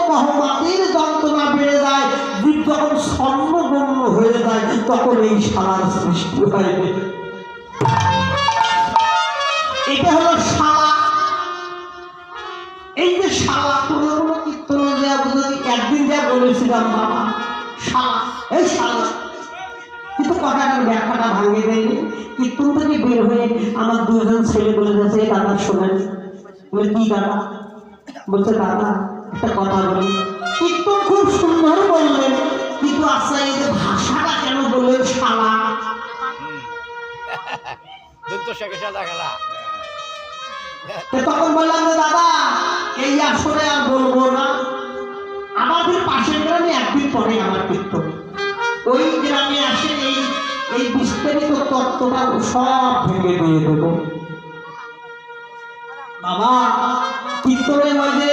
মহমাতির যন্ত্রণা বেড়ে যায়, জীব যখন স্বর্ণগম্য হয়ে যায় তখন এই শালার সৃষ্টি হয়। এটা হলো শালা। এই যে শালা কোনো কীর্তন একদিন যা বলেছিলাম বাবা শালা, এই শালা, কিন্তু কথাটার ব্যাখ্যাটা ভাঙে দেয়নি। কীর্তন থেকে বের হয়ে আমার দুজন ছেলে বলে গেছে, দাদা শোনেন। বলে কি দাদা? বলছে দাদা একটা কথা বলি। কীর্তন খুব সুন্দর বললেন, কিন্তু আচ্ছা এই যে ভাষাটা কেন বললেন শালা? তখন বললাম যে দাদা এই আসরে আর বলবো না, আমাদের পাশের গ্রামে একদিন পরে আমার কীর্তন, ওই গ্রামে আসে এই বিস্তারিত তত্ত্বটা সব ভেঙে দিয়ে দেব। বাবা কীর্তনের মধ্যে